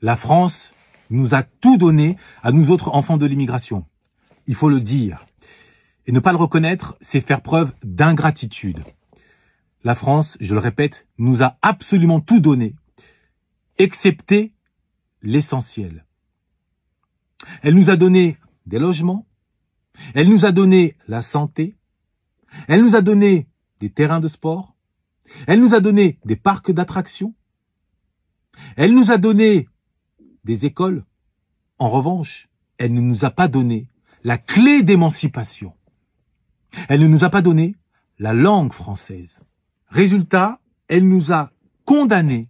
La France nous a tout donné à nous autres enfants de l'immigration. Il faut le dire. Et ne pas le reconnaître, c'est faire preuve d'ingratitude. La France, je le répète, nous a absolument tout donné, excepté l'essentiel. Elle nous a donné des logements, elle nous a donné la santé, elle nous a donné des terrains de sport, elle nous a donné des parcs d'attractions, elle nous a donné des écoles. En revanche, elle ne nous a pas donné la clé d'émancipation. Elle ne nous a pas donné la langue française. Résultat, elle nous a condamnés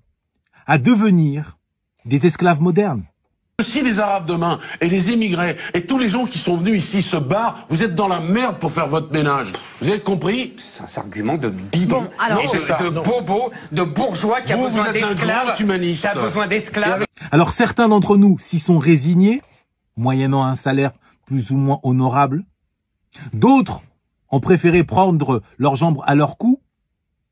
à devenir des esclaves modernes. Si les Arabes demain et les immigrés et tous les gens qui sont venus ici se barrent, vous êtes dans la merde pour faire votre ménage. Vous avez compris? C'est un argument de bidon, de bobo, de bourgeois qui a besoin d'esclaves. Humaniste. Qui a besoin d'esclaves. Alors certains d'entre nous s'y sont résignés, moyennant un salaire plus ou moins honorable. D'autres ont préféré prendre leurs jambes à leur cou,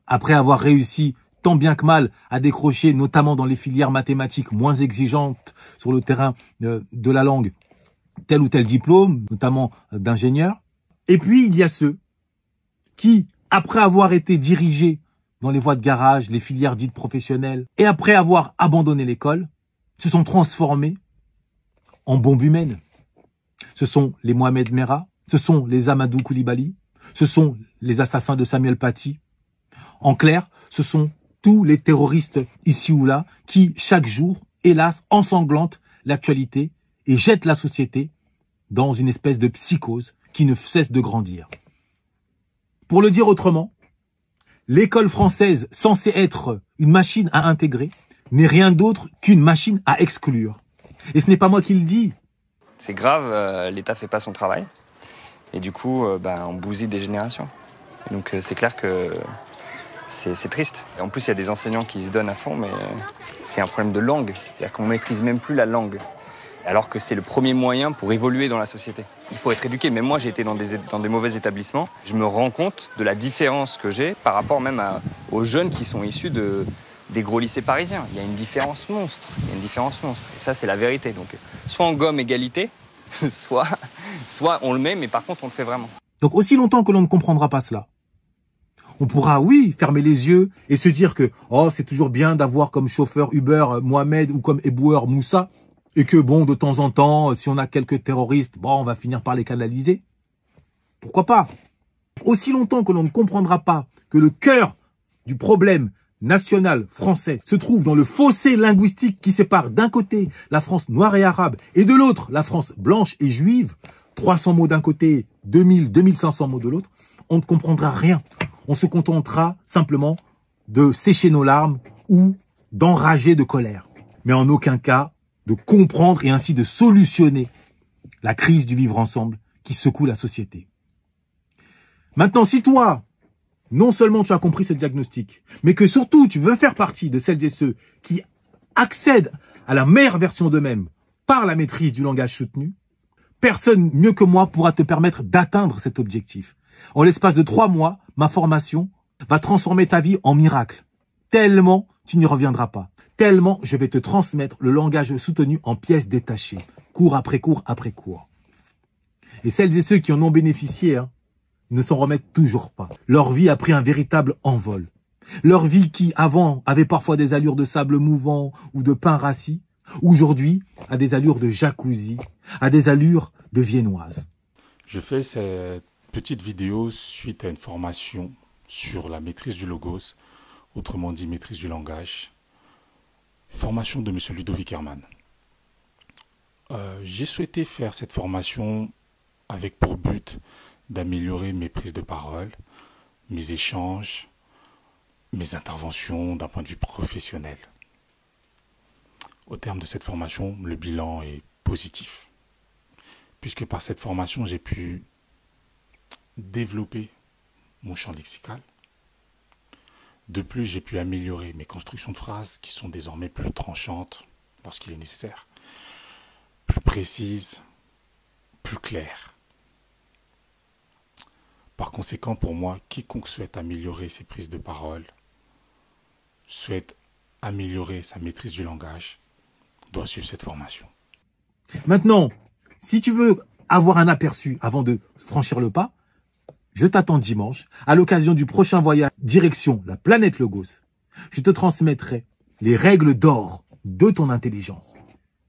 après avoir réussi tant bien que mal à décrocher, notamment dans les filières mathématiques moins exigeantes sur le terrain de la langue, tel ou tel diplôme, notamment d'ingénieur. Et puis, il y a ceux qui, après avoir été dirigés dans les voies de garage, les filières dites professionnelles, et après avoir abandonné l'école, se sont transformés en bombes humaines. Ce sont les Mohamed Merah, ce sont les Amadou Koulibaly, ce sont les assassins de Samuel Paty. En clair, ce sont tous les terroristes ici ou là qui, chaque jour, hélas, ensanglantent l'actualité et jettent la société dans une espèce de psychose qui ne cesse de grandir. Pour le dire autrement, l'école française, censée être une machine à intégrer, n'est rien d'autre qu'une machine à exclure. Et ce n'est pas moi qui le dis. C'est grave, l'État fait pas son travail. Et du coup, on bousille des générations. Et donc c'est clair que c'est triste. Et en plus, il y a des enseignants qui se donnent à fond, mais c'est un problème de langue. C'est-à-dire qu'on ne maîtrise même plus la langue. Alors que c'est le premier moyen pour évoluer dans la société. Il faut être éduqué. Même moi, j'ai été dans des mauvais établissements. Je me rends compte de la différence que j'ai par rapport même aux jeunes qui sont issus des gros lycées parisiens. Il y a une différence monstre. Et ça, c'est la vérité. Donc, soit on gomme égalité, soit on le met, mais par contre, on le fait vraiment. Donc, aussi longtemps que l'on ne comprendra pas cela, on pourra, oui, fermer les yeux et se dire que oh, c'est toujours bien d'avoir comme chauffeur Uber Mohamed ou comme éboueur Moussa et que, bon, de temps en temps, si on a quelques terroristes, bon, on va finir par les canaliser. Pourquoi pas? Aussi longtemps que l'on ne comprendra pas que le cœur du problème national français se trouve dans le fossé linguistique qui sépare d'un côté la France noire et arabe et de l'autre la France blanche et juive, 300 mots d'un côté, 2000, 2500 mots de l'autre, on ne comprendra rien. On se contentera simplement de sécher nos larmes ou d'enrager de colère. Mais en aucun cas de comprendre et ainsi de solutionner la crise du vivre ensemble qui secoue la société. Maintenant, si toi, non seulement tu as compris ce diagnostic, mais que surtout tu veux faire partie de celles et ceux qui accèdent à la meilleure version d'eux-mêmes par la maîtrise du langage soutenu, personne mieux que moi pourra te permettre d'atteindre cet objectif. En l'espace de 3 mois, ma formation va transformer ta vie en miracle. Tellement tu n'y reviendras pas. Tellement je vais te transmettre le langage soutenu en pièces détachées, cours après cours après cours. Et celles et ceux qui en ont bénéficié ne s'en remettent toujours pas. Leur vie a pris un véritable envol. Leur vie qui, avant, avait parfois des allures de sable mouvant ou de pain rassis, aujourd'hui a des allures de jacuzzi, a des allures de viennoise. Je fais cette petite vidéo suite à une formation sur la maîtrise du logos, autrement dit maîtrise du langage. Formation de M. Ludovic Herman. J'ai souhaité faire cette formation avec pour but d'améliorer mes prises de parole, mes échanges, mes interventions d'un point de vue professionnel. Au terme de cette formation, le bilan est positif, puisque par cette formation, j'ai pu développer mon champ lexical. De plus, j'ai pu améliorer mes constructions de phrases qui sont désormais plus tranchantes lorsqu'il est nécessaire, plus précises, plus claires. Par conséquent, pour moi, quiconque souhaite améliorer ses prises de parole, souhaite améliorer sa maîtrise du langage, doit suivre cette formation. Maintenant, si tu veux avoir un aperçu avant de franchir le pas, je t'attends dimanche à l'occasion du prochain voyage direction la planète Logos. Je te transmettrai les règles d'or de ton intelligence.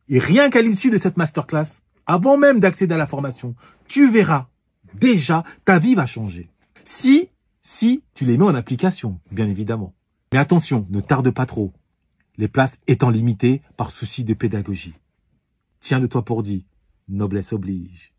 Et rien qu'à l'issue de cette masterclass, avant même d'accéder à la formation, tu verras déjà ta vie va changer. Si tu les mets en application, bien évidemment. Mais attention, ne tarde pas trop. Les places étant limitées par souci de pédagogie. Tiens-le-toi pour dit, noblesse oblige.